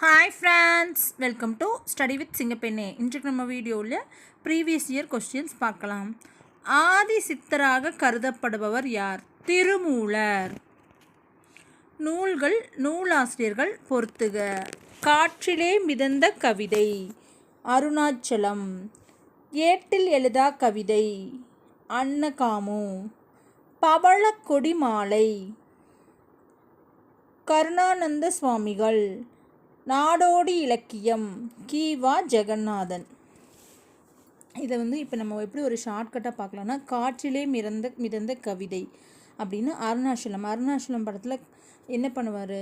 Hi friends, welcome to study with சிங்கப்பெண்ணே. இன்றைக்கு நம்ம வீடியோவில் ப்ரீவியஸ் இயர் கொஸ்டின்ஸ் பார்க்கலாம். ஆதி சித்தராக கருதப்படுபவர் யார்? திருமூலர். நூல்கள், நூலாசிரியர்கள் பொறுத்துக. காற்றிலே மிதந்த கவிதை அருணாச்சலம். ஏட்டில் எழுதா கவிதை அன்னகாமு. பவளக்கொடி மாலை கருணானந்த சுவாமிகள். நாடோடி இலக்கியம் கீவா ஜெகநாதன். இதை இப்போ நம்ம எப்படி ஒரு ஷார்ட்கட்டாக பார்க்கலான்னா, காற்றிலே மிதந்த கவிதை அப்படின்னு அருணாச்சலம் படத்தில் என்ன பண்ணுவார்,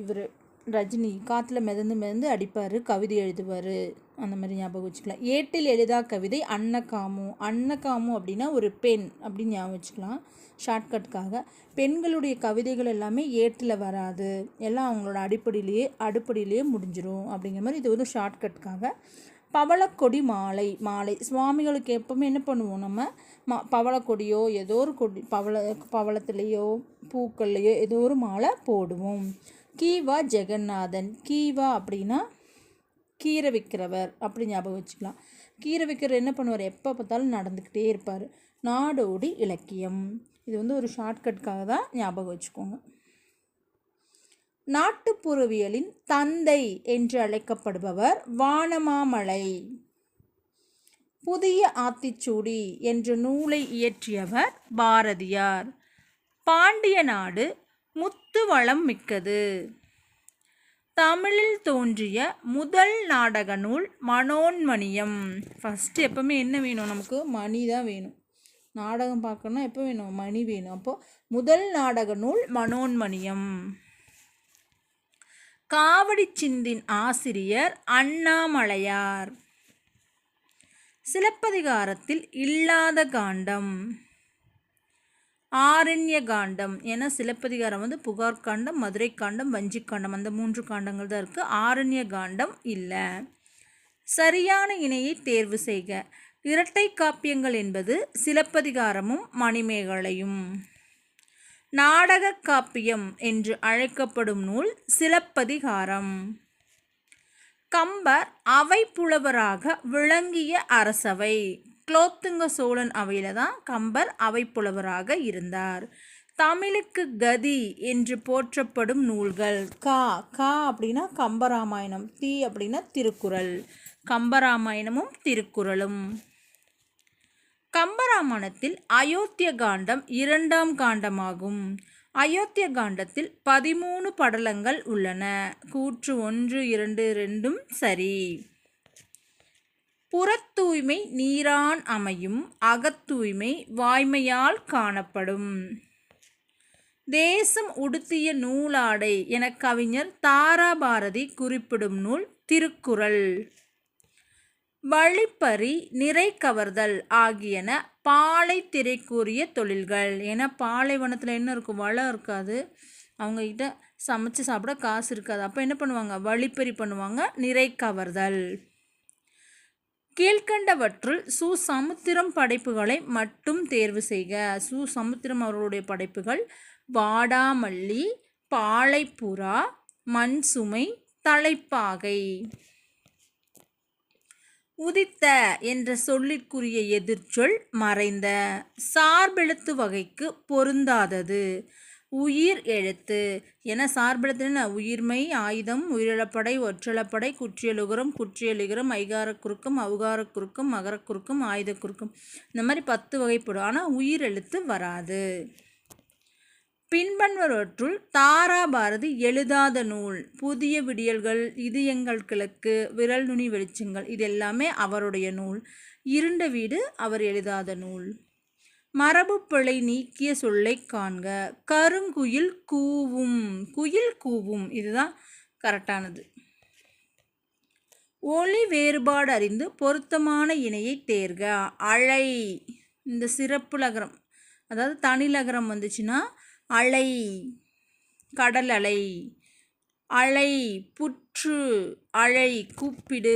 இவர் ரஜினி காற்றுல மிதந்து அடிப்பார், கவிதை எழுதுவார், அந்த மாதிரி ஞாபகம் வச்சுக்கலாம். ஏட்டில் எழுதா கவிதை அன்னகாமு அப்படின்னா ஒரு பெண் அப்படின்னு ஞாபகம் வச்சுக்கலாம் ஷார்ட்கட்டுக்காக. பெண்களுடைய கவிதைகள் எல்லாமே ஏட்டில் வராது, எல்லாம் அவங்களோட அடுப்படியிலேயே முடிஞ்சிடும் அப்படிங்கிற மாதிரி இது ஒரு ஷார்ட்கட்டுக்காக. பவளக்கொடி மாலை சுவாமிகளுக்கு எப்பவுமே என்ன பண்ணுவோம், நம்ம பவளக்கொடியோ ஏதோ ஒரு கொடி பவளத்துலேயோ பூக்கள்லையோ ஏதோ ஒரு மாலை போடுவோம். கீவா ஜெகநாதன். கீவா அப்படின்னா கீரை விற்கிறவர் அப்படி ஞாபகம் வச்சுக்கலாம். கீரை விற்கிறவர் என்ன பண்ணுவார், எப்போ பார்த்தாலும் நடந்துக்கிட்டே இருப்பார். நாடோடி இலக்கியம். இது ஒரு ஷார்ட்கட்டுக்காக தான் ஞாபகம் வச்சுக்கோங்க. நாட்டுப்புறவியலின் தந்தை என்று அழைக்கப்படுபவர் வானமாமலை. புதிய ஆத்திச்சூடி என்ற நூலை இயற்றியவர் பாரதியார். பாண்டிய நாடு முத்து வளம் மிக்கது. தமிழில் தோன்றிய முதல் நாடக நூல் மனோன்மணியம். ஃபஸ்ட்டு எப்பவுமே என்ன வேணும், நமக்கு மணி தான் வேணும். நாடகம் பார்க்கணுன்னா எப்போ வேணும், மணி வேணும். அப்போது முதல் நாடக நூல் மனோன்மணியம். காவடி சிந்தின் ஆசிரியர் அண்ணாமலையார். சிலப்பதிகாரத்தில் இல்லாத காண்டம் ஆரண்ய காண்டம். ஏன்னா சிலப்பதிகாரம் புகார் காண்டம், மதுரை காண்டம், வஞ்சி காண்டம், அந்த 3 காண்டங்கள் தான் இருக்குது. ஆரண்ய காண்டம் இல்லை. சரியான இணையை தேர்வு செய்க. இரட்டை காப்பியங்கள் என்பது சிலப்பதிகாரமும் மணிமேகலையும். நாடக காப்பியம் என்று அழைக்கப்படும் நூல் சிலப்பதிகாரம். கம்பர் அவை புலவராக விளங்கிய அரசவை. குலோத்துங்க சோழன் அவையில் தான் கம்பர் அவை புலவராக இருந்தார். தமிழுக்கு கதி என்று போற்றப்படும் நூல்கள். கா அப்படின்னா கம்பராமாயணம், தி அப்படின்னா திருக்குறள். கம்பராமாயணமும் திருக்குறளும். கம்பராமாயணத்தில் அயோத்திய காண்டம் 2ஆம் காண்டமாகும். அயோத்திய காண்டத்தில் 13 படலங்கள் உள்ளன. கூற்று 1, 2, 2ம் சரி. புறத்தூய்மை நீரான் அமையும், அகத்தூய்மை வாய்மையால் காணப்படும். தேசம் உடுத்திய நூலாடை என கவிஞர் தாராபாரதி குறிப்பிடும் நூல் திருக்குறள். வழிப்பறி, நிறை கவர்தல் ஆகியன பாலை திரைக்கூறிய தொழில்கள். ஏன்னா பாலைவனத்தில் என்ன இருக்கும், வளம் இருக்காது, அவங்கக்கிட்ட சமைச்சு சாப்பிட காசு இருக்காது. அப்போ என்ன பண்ணுவாங்க, வழிப்பறி பண்ணுவாங்க, நிறை கவர்தல். கீழ்கண்டவற்றுள் சமுத்திரம் படைப்புகளை மட்டும் தேர்வு செய்க. சமுத்திரம் அவர்களுடைய படைப்புகள் வாடாமல்லி, பாலைப்புறா, மண் சுமை, தலைப்பாகை. உதித்த என்ற சொல்லிற்குரிய எதிர்ச்சொல் மறைந்த. சார்பெழுத்து வகைக்கு பொருந்தாதது. உயிர் எழுத்து என சார்பெழுத்துன்னா உயிர்மை, ஆயுதம், உயிரிழப்படை, ஒற்றளப்படை, குற்றியலுகரம், குற்றியலுகரம், ஐகார குறுக்கம், அவுகார குறுக்கம், மகர குறுக்கம், ஆயுத குறுக்கம், இந்த மாதிரி 10 வகைப்படும். ஆனால் உயிர் எழுத்து வராது. பின்பற்றுவற்றுள் தாராபாரதி எழுதாத நூல். புதிய விடியல்கள், இது எங்கள் கிழக்கு, விரல் நுனி வெளிச்சங்கள், இது எல்லாமே அவருடைய நூல். இருண்ட வீடு அவர் எழுதாத நூல். மரபு பிழை நீக்கிய சொல்லை காண்க. கருங்குயில் கூவும். குயில் கூவும், இதுதான் கரெக்டானது. ஒளி வேறுபாடு அறிந்து பொருத்தமான இணையை தேர்க. அலை, இந்த சிறப்பு லகரம் அதாவது தனிலகரம் வந்துச்சுன்னா அலை, கடல் அலை. அலை, புற்று, அழை, கூப்பிடு.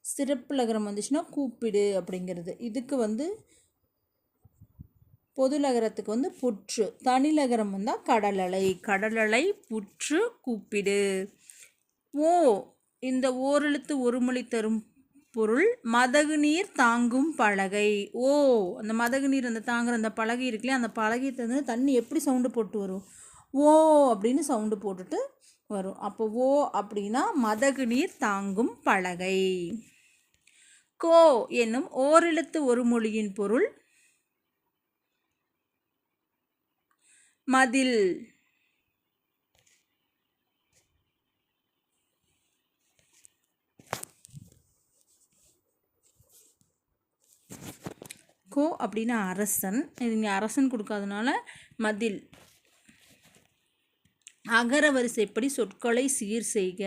சிறப்பு லகரம் வந்துச்சுன்னா கூப்பிடு அப்படிங்கிறது. இதுக்கு பொது லகரத்துக்கு புற்று, தனிலகரம் வந்தால் கடலலை. கடலலை, புற்று, கூப்பிடு. ஓ இந்த ஓரெழுத்து ஒரு மொழி தரும் பொருள் மதகு நீர் தாங்கும் பலகை. ஓ அந்த மதகு நீர் அந்த தாங்குற அந்த பலகை இருக்குல்லையா, அந்த பலகை தண்ணி எப்படி சவுண்டு போட்டு வரும்? ஓ அப்படின்னு சவுண்டு போட்டுட்டு வரும். அப்போ ஓ அப்படின்னா மதகு நீர் தாங்கும் பலகை. கோ என்னும் ஓரெழுத்து ஒரு மொழியின் பொருள் மதில். கோ அப்படின்னா அரசன். இது இங்கே அரசன் கொடுக்காதனால மதில். அகர வரிசைப்படி சொற்களை சீர் செய்க.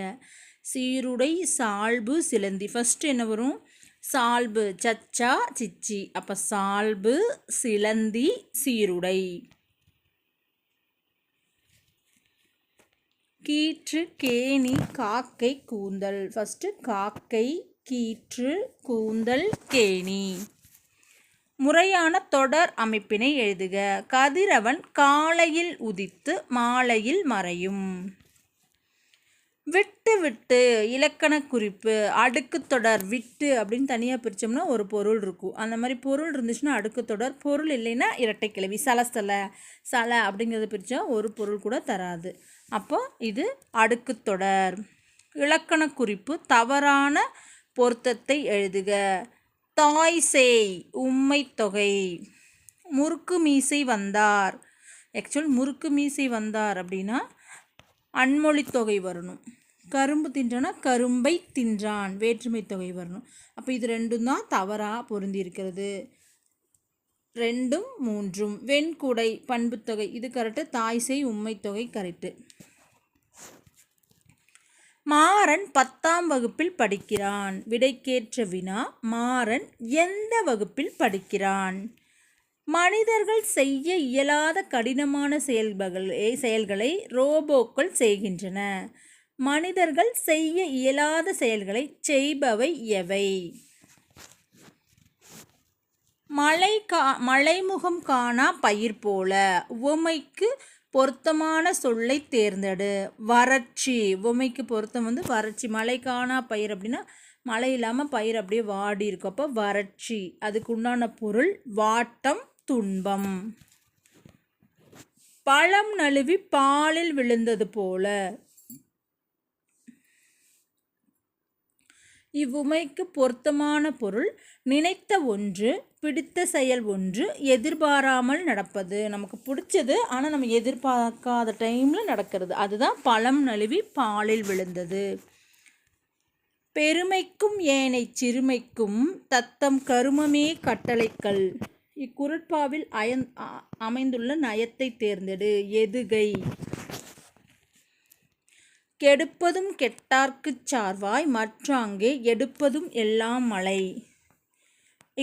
சீருடை சால்பு சிலந்தி. ஃபஸ்ட்டு என்ன வரும்? சால்பு சச்சா சிச்சி. அப்போ சால்பு சிலந்தி சீருடை. கீற்று கேணி காக்கை கூந்தல். ஃபஸ்ட்டு காக்கை கீற்று கூந்தல் கேணி. முறையான தொடர் அமைப்பினை எழுதுக. கதிரவன் காலையில் உதித்து மாலையில் மறையும். விட்டு விட்டு இலக்கண குறிப்பு. அடுக்கு தொடர். விட்டு அப்படின்னு தனியாக பிரித்தோம்னா ஒரு பொருள் இருக்கும். அந்த மாதிரி பொருள் இருந்துச்சுன்னா அடுக்கு தொடர். பொருள் இல்லைன்னா இரட்டை கிளவி. சலசல சல அப்படிங்கிறத பிரித்தா ஒரு பொருள் கூட தராது. அப்போ இது அடுக்கு தொடர். இலக்கண குறிப்பு. தவறான பொருத்தத்தை எழுதுக. தாய் சேய் உம்மை தொகை. முறுக்கு மீசை வந்தார். ஆக்சுவல் முறுக்கு மீசை வந்தார் அப்படின்னா அன்மொழி தொகை வரணும். கரும்பு தின்றானா கரும்பை தின்றான் வேற்றுமை தொகை வரணும். அப்போ இது ரெண்டும் தான் தவறாக பொருந்தி இருக்கிறது. 2, 3. வெண்குடை பண்புத்தொகை இது கரெக்டு. தாய் சேய் உம்மை தொகை கரெக்டு. மாறன் 10ஆம் வகுப்பில் படிக்கிறான். விடைக்கேற்ற வினா. மாறன் எந்த வகுப்பில் படிக்கிறான்? மனிதர்கள் செய்ய இயலாத கடினமான செயல்களை ரோபோக்கள் செய்கின்றன. மனிதர்கள் செய்ய இயலாத செயல்களை செய்பவை எவை? மலைமுகம் காணா பயிர் போல. உவமைக்கு பொருத்தமான சொல்லை தேர்ந்தெடு. வறட்சி. உவமைக்கு பொருத்தம் வறட்சி. மழை காணா பயிர் அப்படின்னா மழை இல்லாமல் பயிர் அப்படியே வாடி இருக்கும். அப்போ வறட்சி. அதுக்கு உண்டான பொருள் வாட்டம் துன்பம். பழம் நழுவி பாலில் விழுந்தது போல. இவ்வுமைக்கு பொருத்தமான பொருள் நினைத்த ஒன்று, பிடித்த செயல் ஒன்று, எதிர்பாராமல் நடப்பது. நமக்கு பிடிச்சது ஆனால் நம்ம எதிர்பார்க்காத டைமில் நடக்கிறது. அதுதான் பழம் நழுவி பாலில் விழுந்தது. பெருமைக்கும் ஏனை சிறுமைக்கும் தத்தம் கருமமே கட்டளைக்கல். இக்குறட்பாவில் அமைந்துள்ள நயத்தை தேர்ந்தெடு. எதுகை. கெடுப்பதும் கெட்டார்க்குச் சார்வாய் மற்றாங்கே எடுப்பதும் எல்லாம் மழை.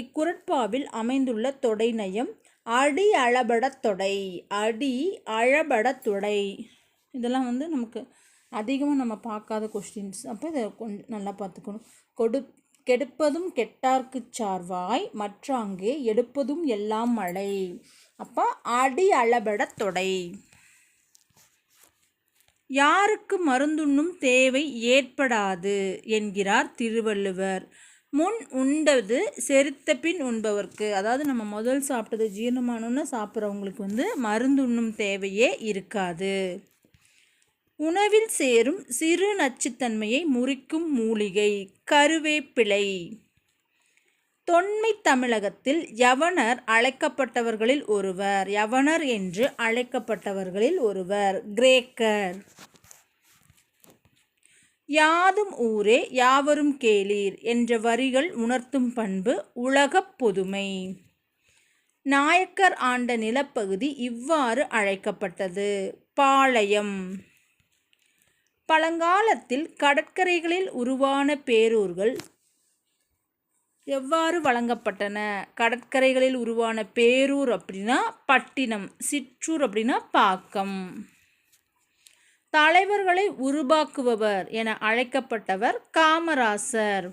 இக்குறட்பாவில் அமைந்துள்ள தொடை நயம் அடி அளபட தொடை. அடி அளபட தொடை. இதெல்லாம் நமக்கு அதிகமாக நம்ம பார்க்காத கொஸ்டின்ஸ். அப்போ இதை கொஞ்சம் நல்லா பார்த்துக்கணும். கெடுப்பதும் கெட்டார்க்குச் சார்வாய் மற்றாங்கே எடுப்பதும் எல்லாம் மழை. அப்போ அடி அளபட தொடை. யாருக்கு மருந்துண்ணும் தேவை ஏற்படாது என்கிறார் திருவள்ளுவர். முன் உண்டது செரித்த பின் உண்பவர்க்கு. அதாவது நம்ம முதல் சாப்பிட்டது ஜீரணமானோன்னு சாப்பிட்றவங்களுக்கு மருந்துண்ணும் தேவையே இருக்காது. உணவில் சேரும் சிறு நச்சுத்தன்மையை முறிக்கும் மூலிகை கருவேப்பிலை. தொன்மை தமிழகத்தில் யவனர் அழைக்கப்பட்டவர்களில் ஒருவர். யவனர் என்று அழைக்கப்பட்டவர்களில் ஒருவர் கிரேக்கர். யாதும் ஊரே யாவரும் கேளீர் என்ற வரிகள் உணர்த்தும் பண்பு உலகப் பொதுமை. நாயக்கர் ஆண்ட நிலப்பகுதி இவ்வாறு அழைக்கப்பட்டது பாளையம். பழங்காலத்தில் கடற்கரைகளில் உருவான பேரூர்கள் எவ்வாறு வழங்கப்பட்டன? கடற்கரைகளில் உருவான பேரூர் அப்படின்னா பட்டினம், சிற்றூர் அப்படின்னா பாக்கம். தலைவர்களை உருவாக்குபவர் என அழைக்கப்பட்டவர் காமராசர்.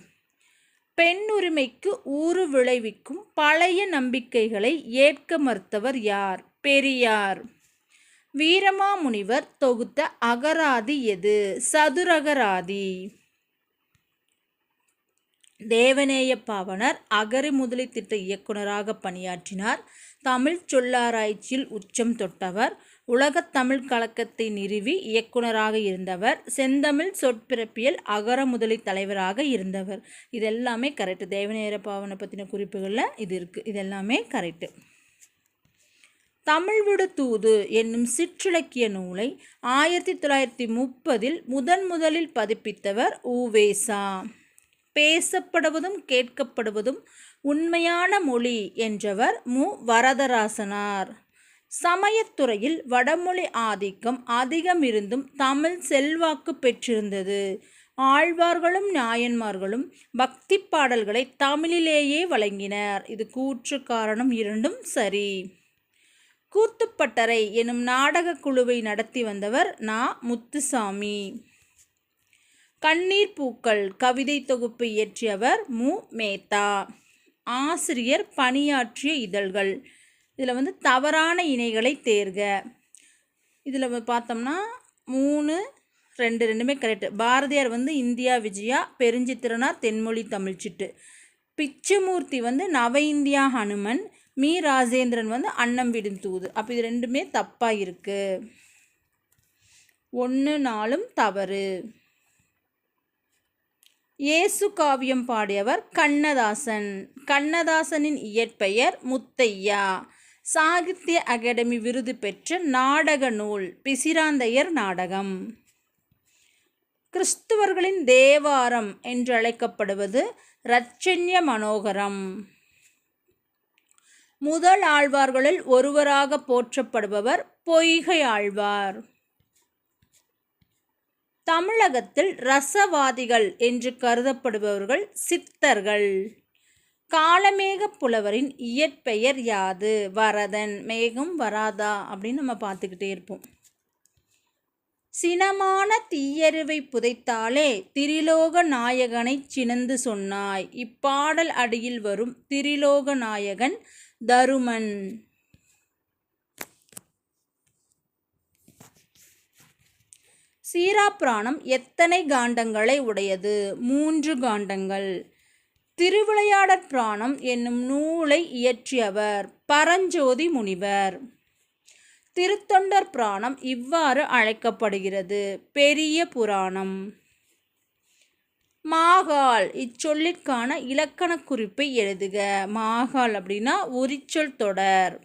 பெண்ணுரிமைக்கு ஊறு விளைவிக்கும் பழைய நம்பிக்கைகளை ஏற்க மறுத்தவர் யார்? பெரியார். வீரமாமுனிவர் தொகுத்த அகராதி எது? சதுரகராதி. தேவநேய பாவாணர் அகர முதலி திட்ட இயக்குநராக பணியாற்றினார். தமிழ் சொல்லாராய்ச்சியில் உச்சம் தொட்டவர். உலகத் தமிழ் கழகத்தை நிறுவி இயக்குநராக இருந்தவர். செந்தமிழ் சொற்பிறப்பியல் அகர முதலி தலைவராக இருந்தவர். இதெல்லாமே கரெக்டு. தேவநேய பாவாணர் பற்றின குறிப்புகளில் இது இருக்குது. இதெல்லாமே கரெக்டு. தமிழ் விடு தூது என்னும் சிற்றிலக்கிய நூலை 1930 முதலில் பதிப்பித்தவர் உ.வே.சா. பேசப்படுவதும் கேட்கப்படுவதும் உண்மையான மொழி என்றவர் மு. வரதராசனார். சமயத்துறையில் வடமொழி ஆதிக்கம் அதிகமிருந்தும் தமிழ் செல்வாக்கு பெற்றிருந்தது. ஆழ்வார்களும் நாயன்மார்களும் பக்தி பாடல்களை தமிழிலேயே வழங்கினர். இது கூற்று காரணம் இரண்டும் சரி. கூத்துப்பட்டறை எனும் நாடக குழுவை நடத்தி வந்தவர் நா. முத்துசாமி. கண்ணீர் பூக்கள் கவிதை தொகுப்பை இயற்றியவர் மு. மேத்தா. ஆசிரியர் பணியாற்றிய இதழ்கள். இதில் தவறான இணைகளை தேர்க. இதில் பார்த்தோம்னா 3, 2 ரெண்டுமே கரெக்டு. பாரதியார் இந்தியா விஜயா, பெருஞ்சித்திரனார் தென்மொழி தமிழ்ச்சிட்டு, பிச்சமூர்த்தி நவ இந்தியா ஹனுமன், மீ. ராஜேந்திரன் அன்னம் விடும் தூது. அப்போ இது ரெண்டுமே தப்பாக இருக்குது. 1, 4 தவறு. இயேசு காவியம் பாடியவர் கண்ணதாசன். கண்ணதாசனின் இயற்பெயர் முத்தையா. சாகித்ய அகாடமி விருது பெற்ற நாடக நூல் பிசிராந்தையர் நாடகம். கிறிஸ்துவர்களின் தேவாரம் என்றழைக்கப்படுவது இரட்சண்ய மனோகரம். முதல் ஆழ்வார்களில் ஒருவராக போற்றப்படுபவர் பொய்கை ஆழ்வார். தமிழகத்தில் ரசவாதிகள் என்று கருதப்படுபவர்கள் சித்தர்கள். காலமேக புலவரின் இயற்பெயர் யாது? வரதன். மேகம் வராதா அப்படின்னு நம்ம பார்த்துக்கிட்டே இருப்போம். சினமான தீயருவை புதைத்தாலே திரிலோக நாயகனை சினந்து சொன்னாய். இப்பாடல் அடியில் வரும் திரிலோக நாயகன் தருமன். சீராப்புராணம் எத்தனை காண்டங்களை உடையது? 3 காண்டங்கள். திருவிளையாடற் புராணம் என்னும் நூலை இயற்றியவர் பரஞ்சோதி முனிவர். திருத்தொண்டர் புராணம் இவ்வாறு அழைக்கப்படுகிறது: பெரிய புராணம். மாகால் இச்சொல்லிற்கான இலக்கண குறிப்பை எழுதுக. மாகால் அப்படின்னா உரிச்சொல் தொடர்.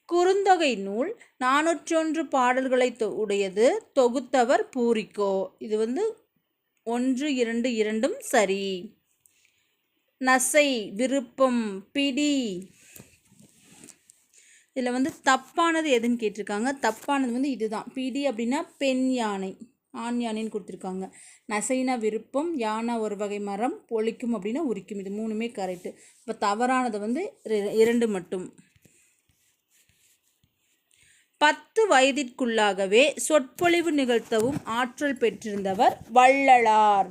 குறுந்தொகை நூல் 401 பாடல்களை உடையது. தொகுத்தவர் பூரிக்கோ. இது 1, 2 இரண்டும் சரி. நசை, விருப்பம், பிடி. இதில் தப்பானது எதுன்னு கேட்டிருக்காங்க. தப்பானது இதுதான். பிடி அப்படின்னா பெண் யானை, ஆண் யானைன்னு கொடுத்துருக்காங்க. நசைனா விருப்பம், யானை ஒரு வகை மரம், பொழிக்கும் அப்படின்னா உரிக்கும். இது 3மே கரெக்டு. இப்போ தவறானது 2 மட்டும். 10 வயதிற்குள்ளாகவே சொற்பொழிவு நிகழ்த்தவும் ஆற்றல் பெற்றிருந்தவர் வள்ளலார்.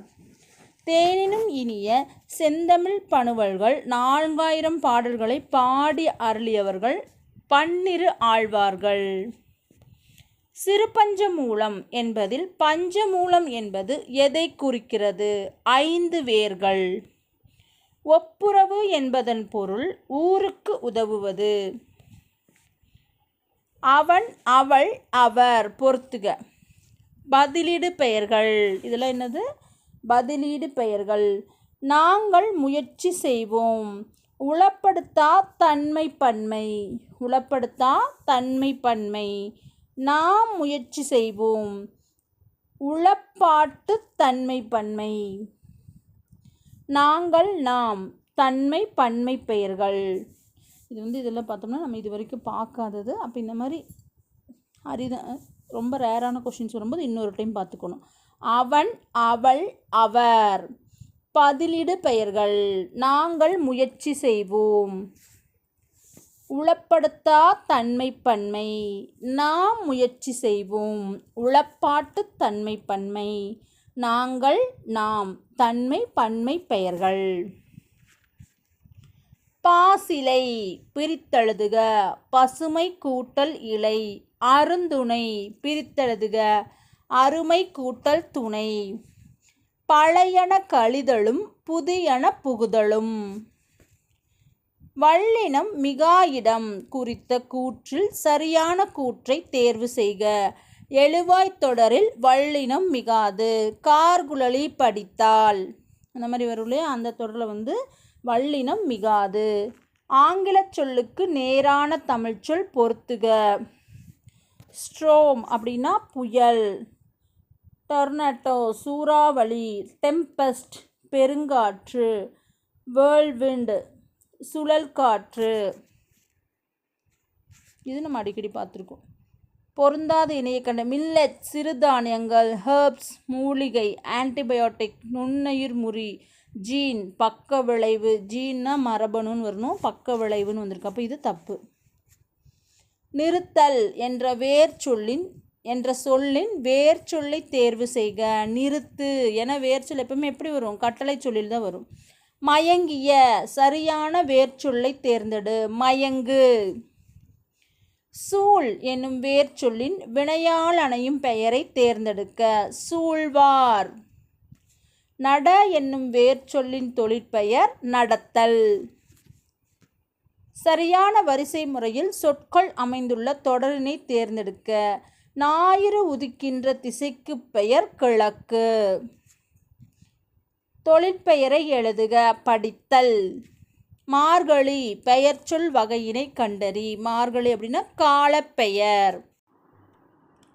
தேனினும் இனிய செந்தமிழ் பணுவல்கள் 4000 பாடல்களை பாடி அருளியவர்கள் 12 ஆழ்வார்கள். சிறுபஞ்சமூலம் என்பதில் பஞ்சமூலம் என்பது எதை குறிக்கிறது? 5 வேர்கள். ஒப்புரவு என்பதன் பொருள் ஊருக்கு உதவுவது. அவன், அவள், அவர் பொறுத்துக. பதிலீடு பெயர்கள். இதெல்லாம் என்னது? பதிலீடு பெயர்கள். நாங்கள் முயற்சி செய்வோம். உளப்படுத்தா தன்மை பன்மை. உளப்படுத்தா தன்மை பன்மை. நாம் முயற்சி செய்வோம். உளப்பாட்டு தன்மை பன்மை. நாங்கள், நாம் தன்மை பன்மை பெயர்கள். இது இதெல்லாம் பார்த்தோம்னா நம்ம இது வரைக்கும் பார்க்காதது. அப்போ இந்த மாதிரி ரொம்ப ரேரான கொஷின்ஸ் வரும்போது இன்னொரு டைம் பார்த்துக்கணும். அவன், அவள், அவர் பதிலீடு பெயர்கள். நாங்கள் முயற்சி செய்வோம். உளப்படுத்தா தன்மை பன்மை. நாம் முயற்சி செய்வோம். உளப்பாட்டு தன்மை பன்மை. நாங்கள், நாம் தன்மை பன்மை பெயர்கள். பாசிலை பிரித்தெழுதுக. பசுமை கூட்டல் இலை அருந்துணை பிரித்தெழுதுக. அருமை கூட்டல் துணை. பழையன கழிதலும் புதியன புகுதலும். வல்லினம் மிகாயிடம் குறித்த கூற்றில் சரியான கூற்றை தேர்வு செய்க. எழுவாய்த் தொடரில் வல்லினம் மிகாது. கார்குழலி படித்தால் அந்த மாதிரி வரும் இல்லையா, அந்த தொடரில் வல்லினம் மிகாது. ஆங்கில சொல்லுக்கு நேரான தமிழ்ச்சொல் பொருத்துக. ஸ்ட்ரோம் அப்படின்னா புயல், டொர்னடோ சூறாவளி, டெம்பஸ்ட் பெருங்காற்று, வேர்ல்விண்ட் சுழல் காற்று. இது நம்ம அடிக்கடி பார்த்துருக்கோம். பொருந்தாத இணையக்கண்ட மில்லட் சிறுதானியங்கள், ஹெர்ப்ஸ் மூலிகை, ஆன்டிபயோட்டிக் நுண்ணுயிர் முறி, ஜீன் பக்க விளைவு. ஜீன்னா மரபணுன்னு வரணும், பக்க விளைவுன்னு வந்திருக்கு. அப்போ இது தப்பு. நிறுத்தல் என்ற சொல்லின் வேர் சொல்லை தேர்வு செய்க. நிறுத்து என வேர் சொல் எப்பவுமே எப்படி வரும்? கட்டளை சொல்லில் தான் வரும். மயங்கிய சரியான வேர்ச்சொல்லை தேர்ந்தெடு. மயங்கு. சூழ் என்னும் வேர்ச்சொல்லின் வினையால் அணையும் பெயரை தேர்ந்தெடுக்க. சூழ்வார். நட என்னும் வேர்ச்சொல்லின் தொழிற்பெயர் நடத்தல். சரியான வரிசை முறையில் சொற்கள் அமைந்துள்ள தொடரினை தேர்ந்தெடுக்க. ஞாயிறு உதிக்கின்ற திசைக்கு பெயர் கிழக்கு. தொழிற்பெயரை எழுதுக. படித்தல். மார்கழி பெயர்ச்சொல் வகையினை கண்டறி. மார்கழி அப்படின்னா காலப்பெயர்.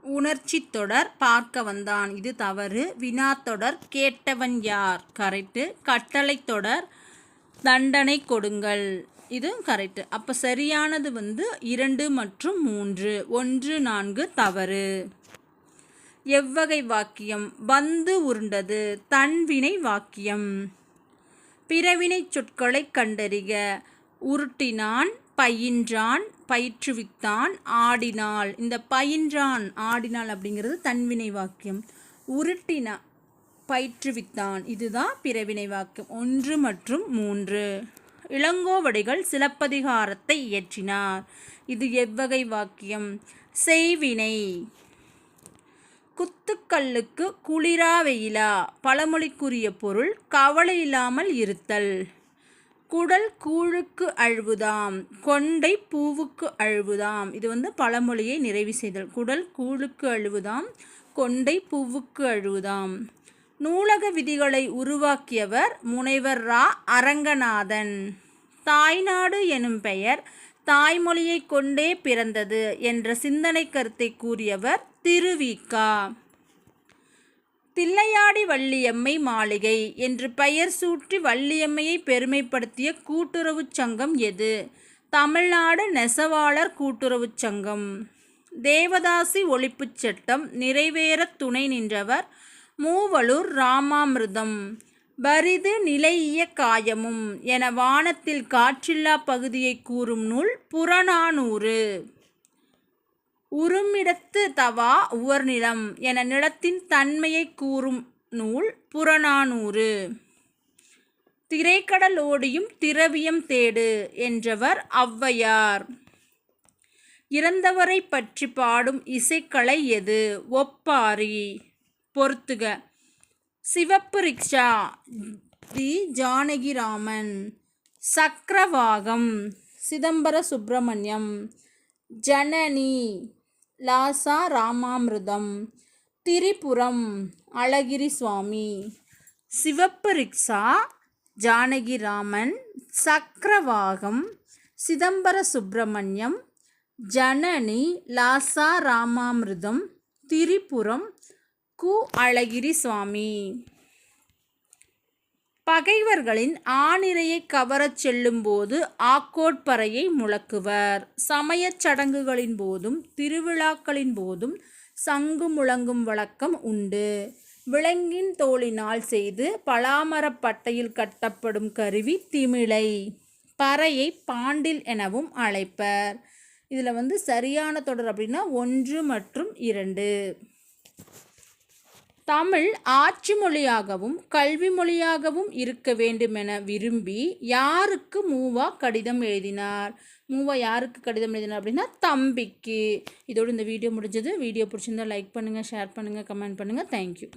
உணர்ச்சி தொடர் பார்க்க வந்தான், இது தவறு. வினாத்தொடர் கேட்டவன் யார், கரெக்டு. கட்டளை தொடர் தண்டனை கொடுங்கள், இதுவும் கரெக்டு. அப்போ சரியானது 2 மற்றும் 3. 1, 4 தவறு. எவ்வகை வாக்கியம்? வந்து உருண்டது தன்வினை வாக்கியம். பிறவினை சொற்களை கண்டறிக. உருட்டினான், பயின்றான், பயிற்றுவித்தான், ஆடினாள். இந்த பயின்றான் ஆடினாள் அப்படிங்கிறது தன்வினை வாக்கியம். உருட்டினா பயிற்றுவித்தான் இதுதான் பிறவினை வாக்கியம். 1 மற்றும் 3. இளங்கோவடிகள் சிலப்பதிகாரத்தை இயற்றினார், இது எவ்வகை வாக்கியம்? செய்வினை. குத்துக்கல்லுக்கு குளிரா வெயிலா பழமொழிக்குரிய பொருள் கவலை இல்லாமல் இருத்தல். குடல் கூழுக்கு அழுவுதாம், கொண்டை பூவுக்கு அழுவுதாம். இது பழமொழியை நிறைவு செய்தல். குடல் கூழுக்கு அழுவுதாம், கொண்டை பூவுக்கு அழுவுதாம். நூலக விதிகளை உருவாக்கியவர் முனைவர் ரா. அரங்கநாதன். தாய்நாடு எனும் பெயர் தாய்மொழியை கொண்டே பிறந்தது என்ற சிந்தனை கருத்தை கூறியவர் திருவிக்கா. தில்லையாடி வள்ளியம்மை மாளிகை என்று பெயர் சூட்டி வள்ளியம்மையை பெருமைப்படுத்திய கூட்டுறவு சங்கம் எது? தமிழ்நாடு நெசவாளர் கூட்டுறவு சங்கம். தேவதாசி ஒழிப்புச் சட்டம் நிறைவேற துணை நின்றவர் மூவலூர் ராமாமிர்தம். பரிது நிலையிய காயமும் என வானத்தில் காற்றில்லா பகுதியை கூறும் நூல் புறநானூறு. உருமிடத்து தவா உவர்நிலம் என நிலத்தின் தன்மையை கூறும் நூல் புறநானூறு. திரைக்கடலோடியும் திரவியம் தேடு என்றவர் ஔவையார். இறந்தவரை பற்றி பாடும் இசைக்கலை எது? ஒப்பாரி. பொறுத்துக. சிவப்பு ரிக்ஷா தி ஜானகிராமன். சக்கரவாகம் சிதம்பர சுப்பிரமணியம். ஜனனி லாசா ராமாமிர்தம். திரிபுரம் அழகிரி சுவாமி. சிவப்பு ரிக்ஷா ஜானகிராமன், சக்கரவாகம் சிதம்பர சுப்பிரமணியம், ஜனனி லாசா ராமாமிர்தம், திரிபுரம் கு அழகிரி சுவாமி. பகைவர்களின் ஆணிரையை கவரச் செல்லும்போது ஆக்கோட்பறையை முழக்குவர். சமயச் சடங்குகளின் போதும் திருவிழாக்களின் போதும் சங்கு முழங்கும் வழக்கம் உண்டு. விலங்கின் தோலினால் செய்து பலாமரப் பட்டையில் கட்டப்படும் கருவி திமிலை. பறையை பாண்டில் எனவும் அழைப்பர். இதில் சரியான தொடர் அப்படின்னா 1 மற்றும் 2. தமிழ் ஆட்சி மொழியாகவும் கல்வி மொழியாகவும் இருக்க வேண்டுமென விரும்பி யாருக்கு மூவா கடிதம் எழுதினார்? மூவா யாருக்கு கடிதம் எழுதினார் அப்படின்னா தம்பிக்கு. இதோடு இந்த வீடியோ முடிஞ்சது. வீடியோ பிடிச்சிருந்தா லைக் பண்ணுங்கள், ஷேர் பண்ணுங்கள், கமெண்ட் பண்ணுங்கள். தேங்க்யூ.